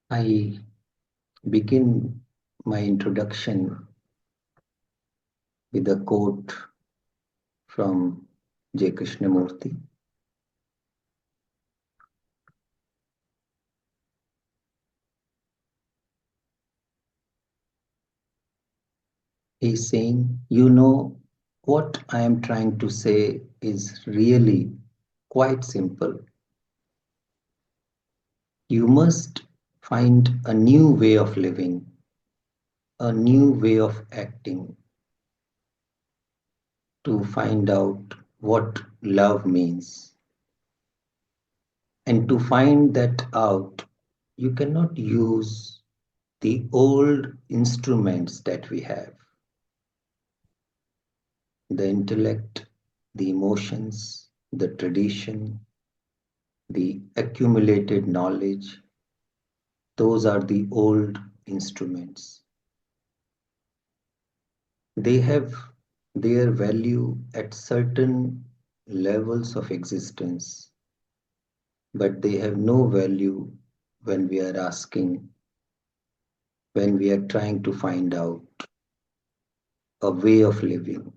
I begin my introduction with a quote from J. Krishnamurti. He's saying, what I am trying to say is really quite simple. You must find a new way of living, a new way of acting to find out what love means. And to find that out, you cannot use the old instruments that we have, the intellect, the emotions, the tradition, the accumulated knowledge. Those are the old instruments. They have their value at certain levels of existence, but they have no value when we are asking, when we are trying to find out a way of living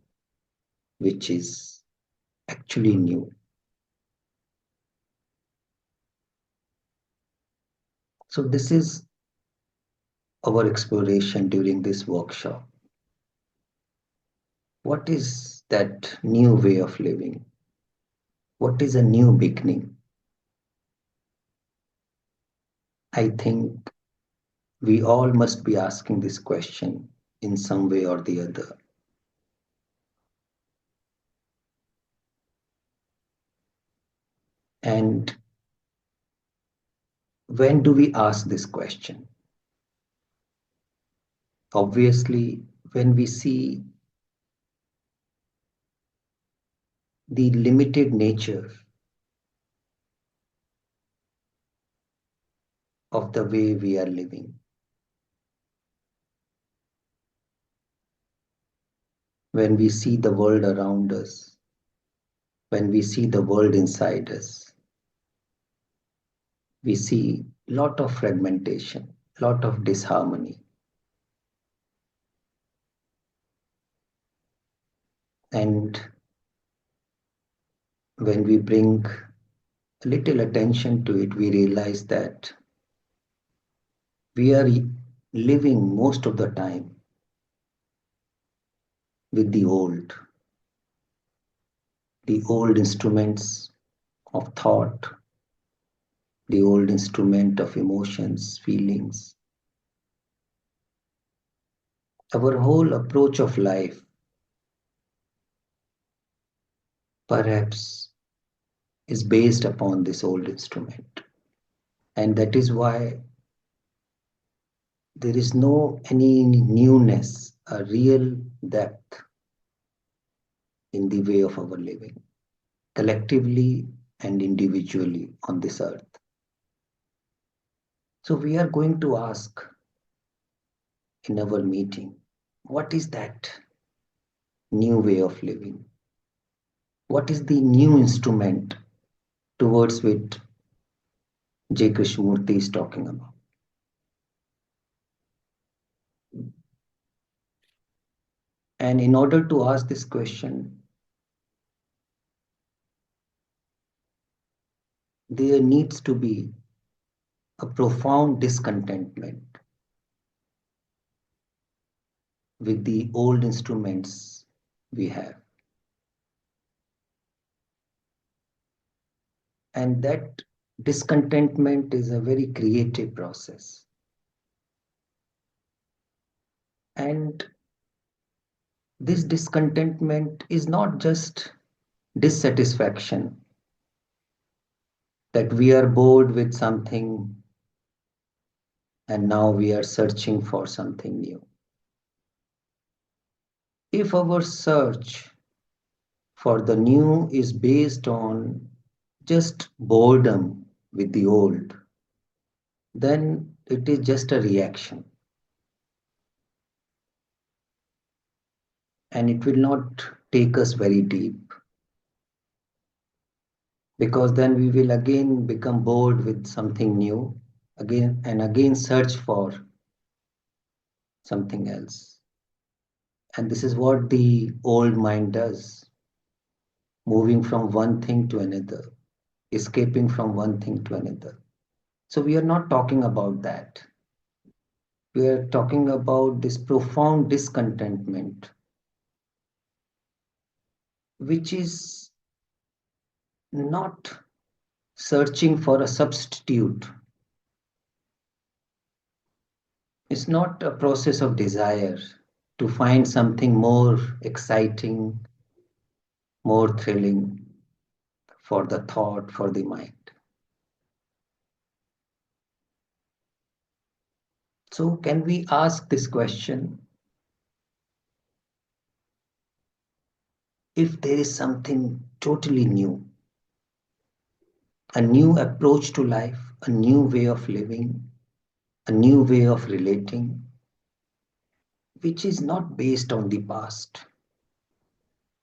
which is actually new. So, this is our exploration during this workshop. What is that new way of living? What is a new beginning? I think we all must be asking this question in some way or the other. And when do we ask this question? Obviously, when we see the limited nature of the way we are living, when we see the world around us, when we see the world inside us, we see a lot of fragmentation, lot of disharmony. And when we bring a little attention to it, we realize that we are living most of the time with the old instruments of thought, the old instrument of emotions, feelings. Our whole approach of life perhaps is based upon this old instrument. And that is why there is no any newness, a real depth in the way of our living, collectively and individually on this earth. So we are going to ask in our meeting, what is that new way of living? What is the new instrument towards which J. Krishnamurti is talking about? And in order to ask this question, there needs to be a profound discontentment with the old instruments we have. And that discontentment is a very creative process. And this discontentment is not just dissatisfaction, that we are bored with something and now we are searching for something new. If our search for the new is based on just boredom with the old, then it is just a reaction. And it will not take us very deep, because then we will again become bored with something new again and again search for something else. And this is what the old mind does, moving from one thing to another, escaping from one thing to another. So we are not talking about that. We are talking about this profound discontentment, which is not searching for a substitute. It's not a process of desire to find something more exciting, more thrilling for the thought, for the mind. So, can we ask this question? If there is something totally new, a new approach to life, a new way of living, a new way of relating, which is not based on the past,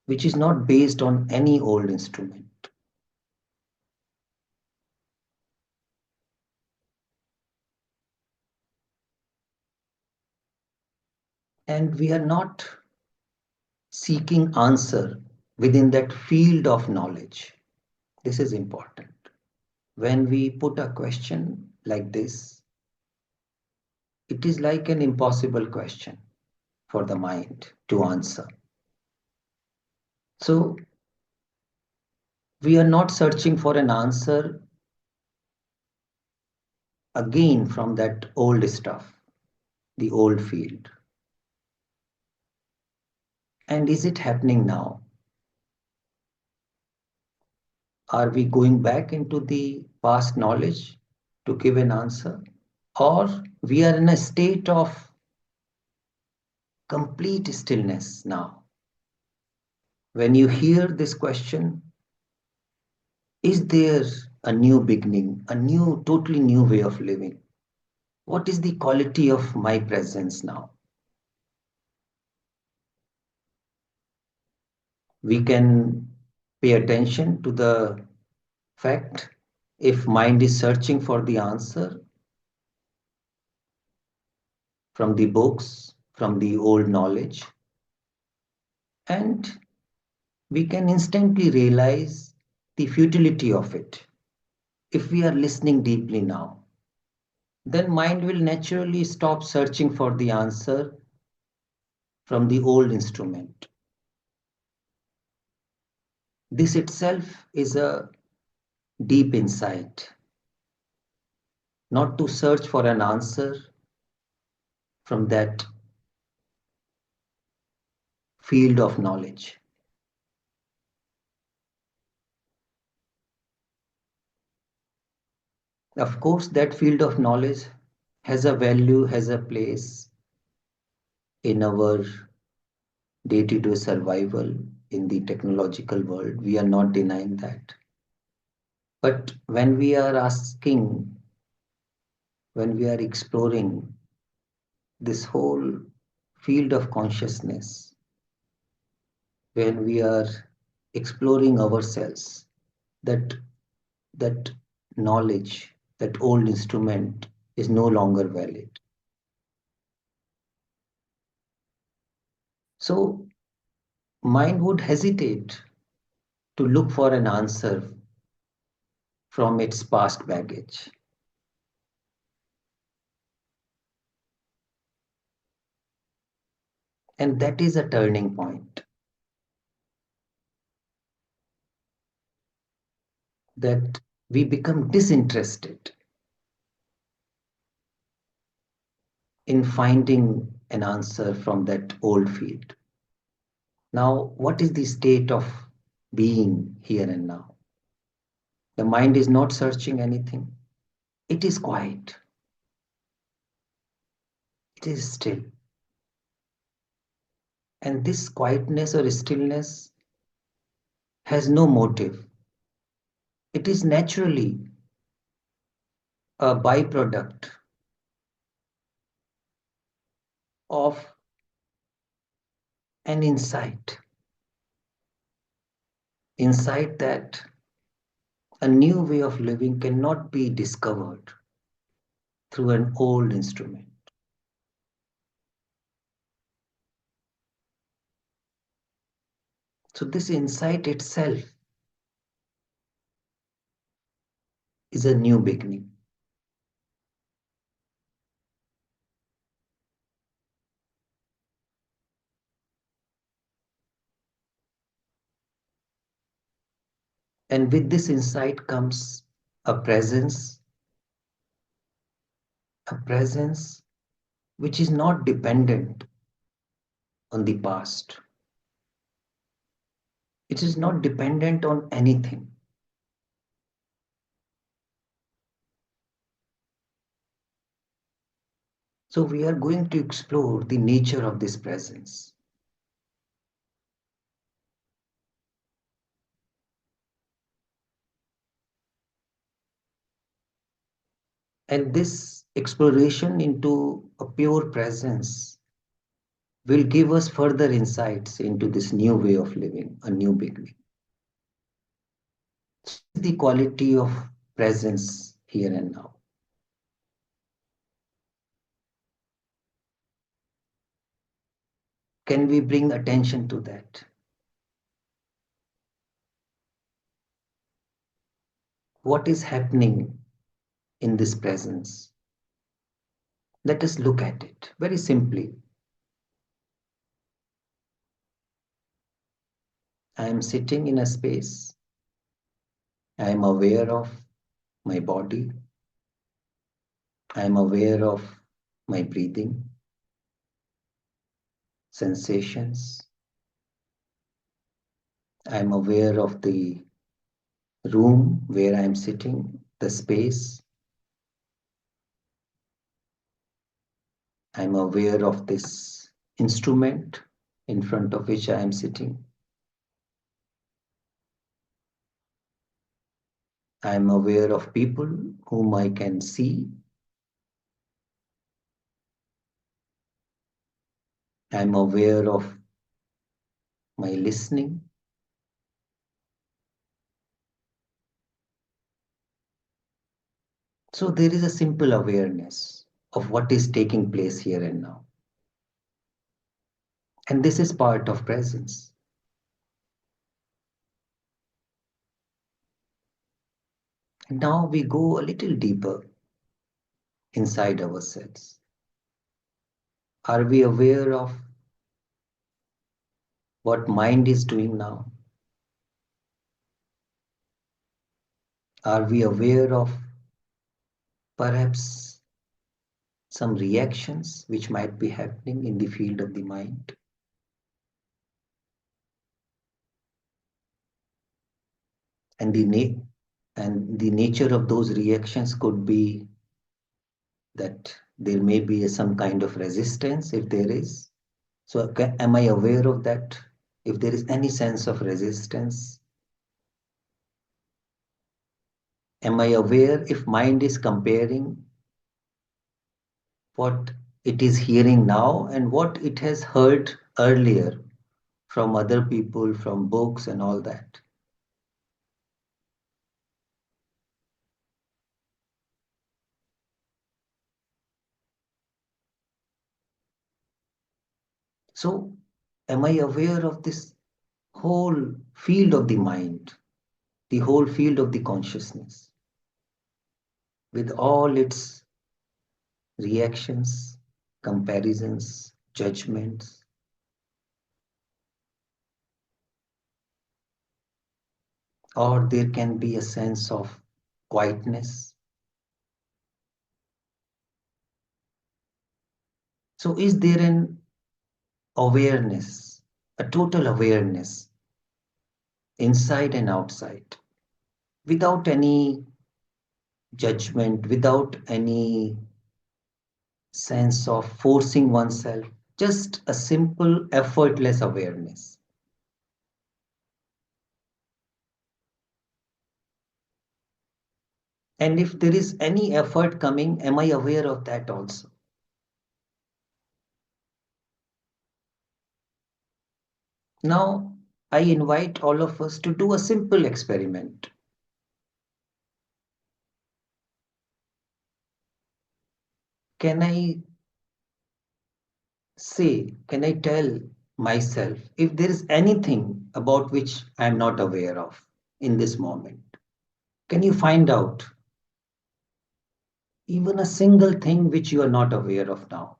which is not based on any old instrument, and we are not seeking answer within that field of knowledge. This is important. When we put a question like this, it is like an impossible question for the mind to answer. So we are not searching for an answer again from that old stuff, the old field. And is it happening now? Are we going back into the past knowledge to give an answer? Or we are in a state of complete stillness now? When you hear this question, is there a new beginning, a new, totally new way of living? What is the quality of my presence now? We can pay attention to the fact if mind is searching for the answer from the books, from the old knowledge, and we can instantly realize the futility of it. If we are listening deeply now, then mind will naturally stop searching for the answer from the old instrument. This itself is a deep insight, not to search for an answer from that field of knowledge. Of course, that field of knowledge has a value, has a place in our day to day survival in the technological world. We are not denying that. But when we are asking, when we are exploring this whole field of consciousness, when we are exploring ourselves, that that knowledge, that old instrument is no longer valid. So mind would hesitate to look for an answer from its past baggage. And that is a turning point, that we become disinterested in finding an answer from that old field. Now, what is the state of being here and now? The mind is not searching anything. It is quiet. It is still. And this quietness or stillness has no motive. It is naturally a byproduct of an insight. Insight that a new way of living cannot be discovered through an old instrument. So, this insight itself is a new beginning. And with this insight comes a presence, a presence which is not dependent on the past. It is not dependent on anything. So, we are going to explore the nature of this presence. And this exploration into a pure presence will give us further insights into this new way of living, a new beginning. So, what is the quality of presence here and now? Can we bring attention to that? What is happening in this presence? Let us look at it very simply. I am sitting in a space. I am aware of my body. I am aware of my breathing, sensations. I am aware of the room where I am sitting, the space. I am aware of this instrument in front of which I am sitting. I am aware of people whom I can see. I am aware of my listening. So there is a simple awareness of what is taking place here and now. And this is part of presence. And now we go a little deeper inside ourselves. Are we aware of what mind is doing now? Are we aware of perhaps some reactions which might be happening in the field of the mind? And the nature of those reactions could be that there may be some kind of resistance if there is. So am I aware of that? If there is any sense of resistance, am I aware if mind is comparing what it is hearing now and what it has heard earlier from other people, from books and all that? So am I aware of this whole field of the mind, the whole field of the consciousness, with all its reactions, comparisons, judgments, or there can be a sense of quietness. So, is there an awareness, a total awareness inside and outside, without any judgment, without any sense of forcing oneself, just a simple, effortless awareness? And if there is any effort coming, am I aware of that also? Now, I invite all of us to do a simple experiment. can I can I tell myself if there is anything about which I am not aware of in this moment? Can you find out even a single thing which you are not aware of now?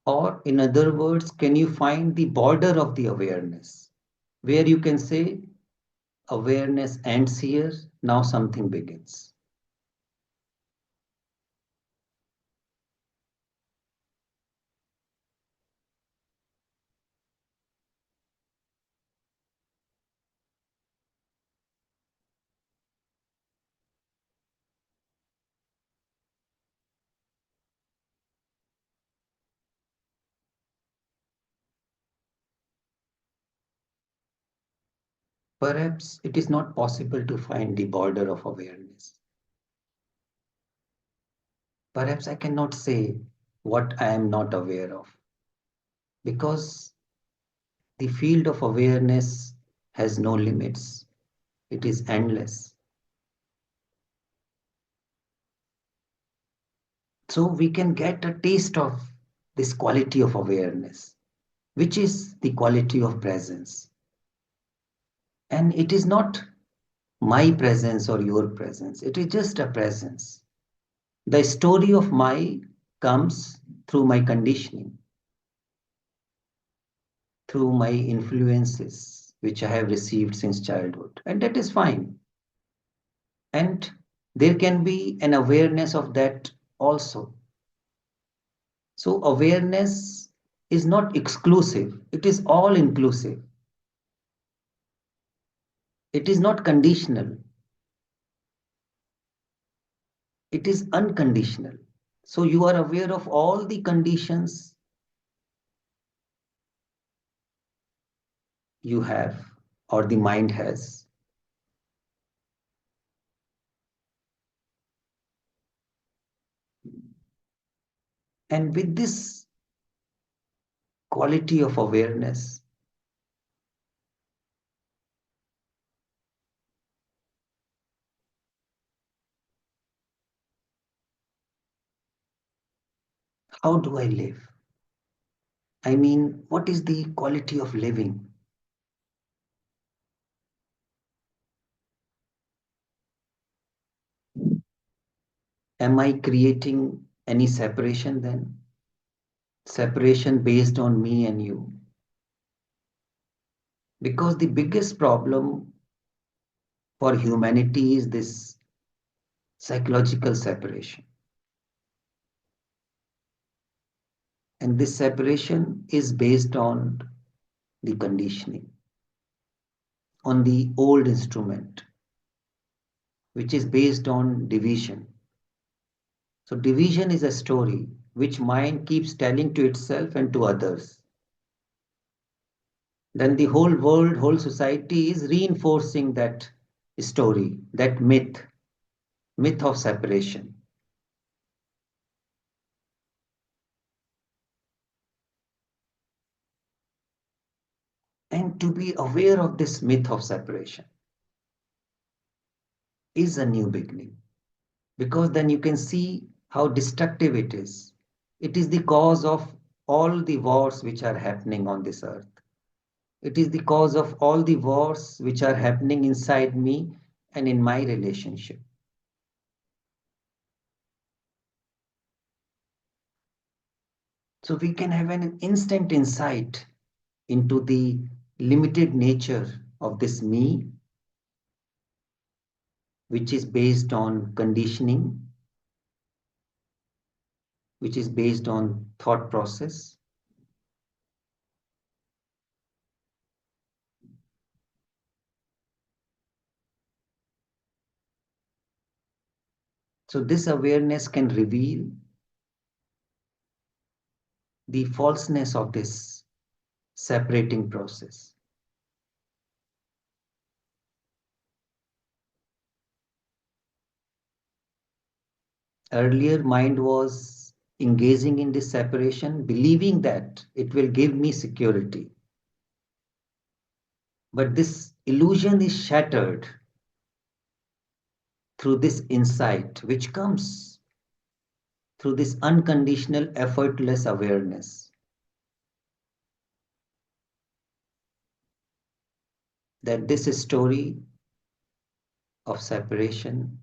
Or, in other words, can you find the border of the awareness where you can say awareness ends here, now something begins? Perhaps it is not possible to find the border of awareness. Perhaps I cannot say what I am not aware of because the field of awareness has no limits, it is endless. So we can get a taste of this quality of awareness, which is the quality of presence. And it is not my presence or your presence, it is just a presence. The story of my comes through my conditioning, through my influences, which I have received since childhood, and that is fine. And there can be an awareness of that also. So, awareness is not exclusive, it is all inclusive, it is not conditional, it is unconditional. So, you are aware of all the conditions you have or the mind has. And with this quality of awareness, how do I live? I mean, what is the quality of living? Am I creating any separation then? Separation based on me and you? Because the biggest problem for humanity is this psychological separation. And this separation is based on the conditioning, on the old instrument, which is based on division. So, division is a story which mind keeps telling to itself and to others. Then the whole world, whole society is reinforcing that story, that myth of separation. And to be aware of this myth of separation is a new beginning because then you can see how destructive it is. It is the cause of all the wars which are happening on this earth. It is the cause of all the wars which are happening inside me and in my relationship. So we can have an instant insight into the limited nature of this me, which is based on conditioning, which is based on thought process. So this awareness can reveal the falseness of this separating process. Earlier, mind was engaging in this separation, believing that it will give me security. But this illusion is shattered through this insight, which comes through this unconditional, effortless awareness that this story of separation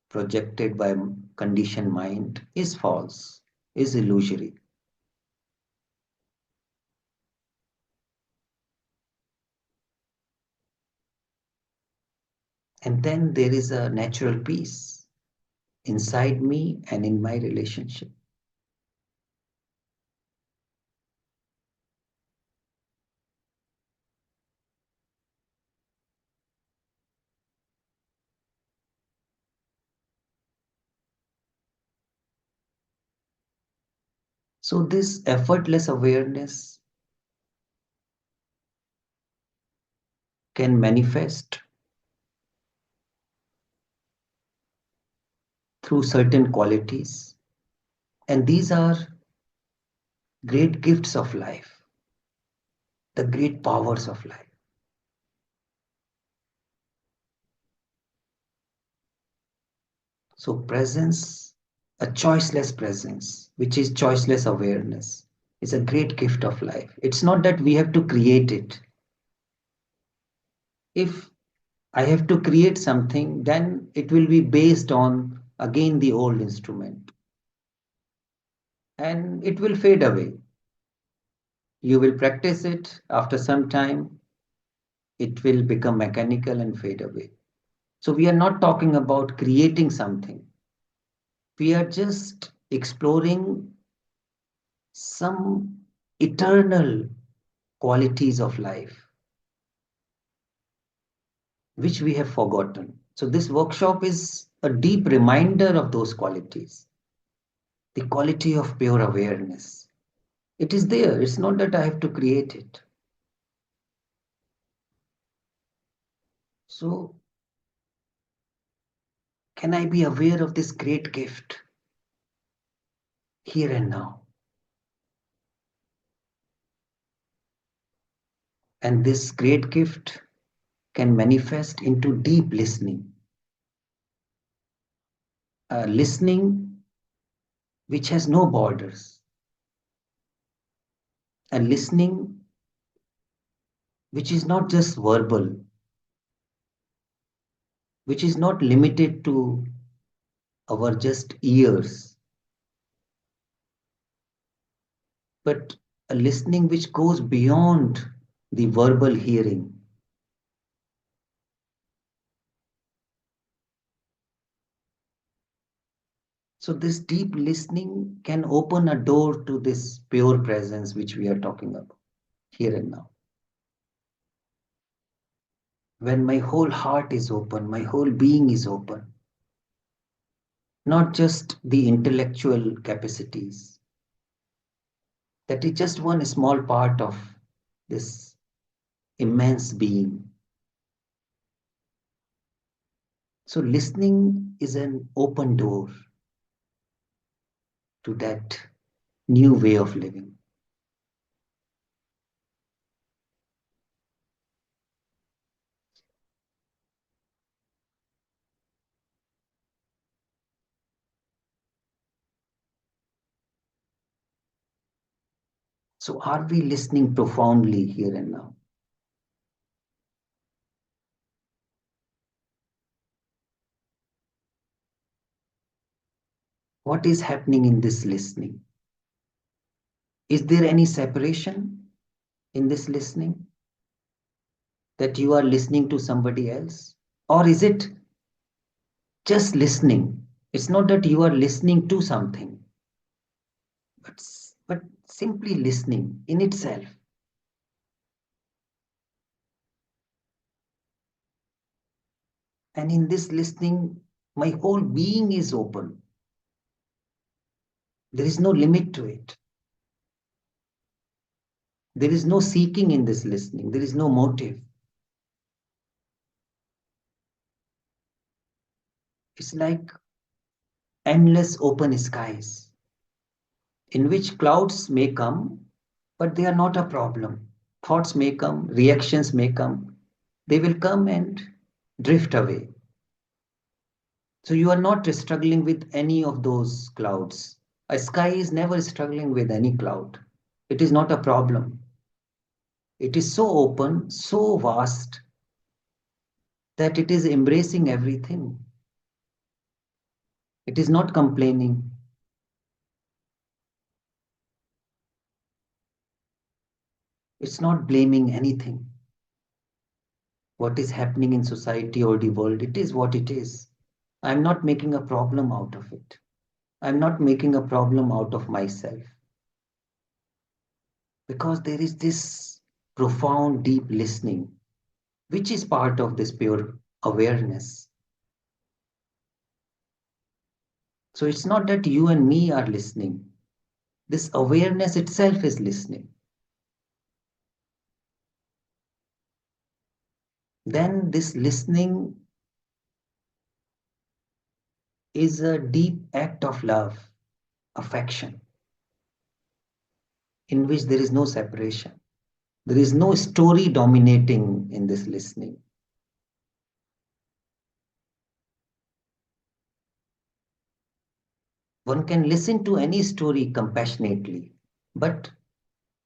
projected by conditioned mind is false, is illusory. And then there is a natural peace inside me and in my relationship. So, this effortless awareness can manifest through certain qualities, and these are great gifts of life, the great powers of life. So, presence, a choiceless presence, which is choiceless awareness, is a great gift of life. It's not that we have to create it. If I have to create something, then it will be based on again the old instrument and it will fade away. You will practice it after some time, it will become mechanical and fade away. So, we are not talking about creating something, we are just exploring some eternal qualities of life which we have forgotten. So, this workshop is a deep reminder of those qualities, the quality of pure awareness. It is there, it's not that I have to create it. So, can I be aware of this great gift here and now? And this great gift can manifest into deep listening, listening which has no borders, a listening which is not just verbal, which is not limited to our just ears, but a listening which goes beyond the verbal hearing. So, this deep listening can open a door to this pure presence which we are talking about here and now. When my whole heart is open, my whole being is open, not just the intellectual capacities. That is just one small part of this immense being. So, listening is an open door to that new way of living. So, are we listening profoundly here and now? What is happening in this listening? Is there any separation in this listening? That you are listening to somebody else? Or is it just listening? It's not that you are listening to something, but, but simply listening in itself. And in this listening, my whole being is open. There is no limit to it. There is no seeking in this listening. There is no motive. It's like endless open skies in which clouds may come, but they are not a problem. Thoughts may come, reactions may come, they will come and drift away. So you are not struggling with any of those clouds. A sky is never struggling with any cloud. It is not a problem. It is so open, so vast that it is embracing everything. It is not complaining. It's not blaming anything. What is happening in society or the world, it is what it is. I'm not making a problem out of it. I'm not making a problem out of myself. Because there is this profound, deep listening, which is part of this pure awareness. So it's not that you and me are listening. This awareness itself is listening. Then this listening is a deep act of love, affection, in which there is no separation. There is no story dominating in this listening. One can listen to any story compassionately, but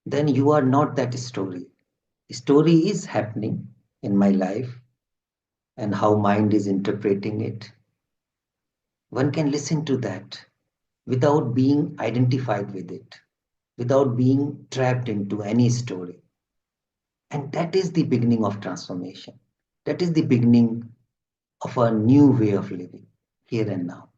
then you are not that story. Story is happening in my life and how mind is interpreting it. One can listen to that without being identified with it, without being trapped into any story. And that is the beginning of transformation. That is the beginning of a new way of living here and now.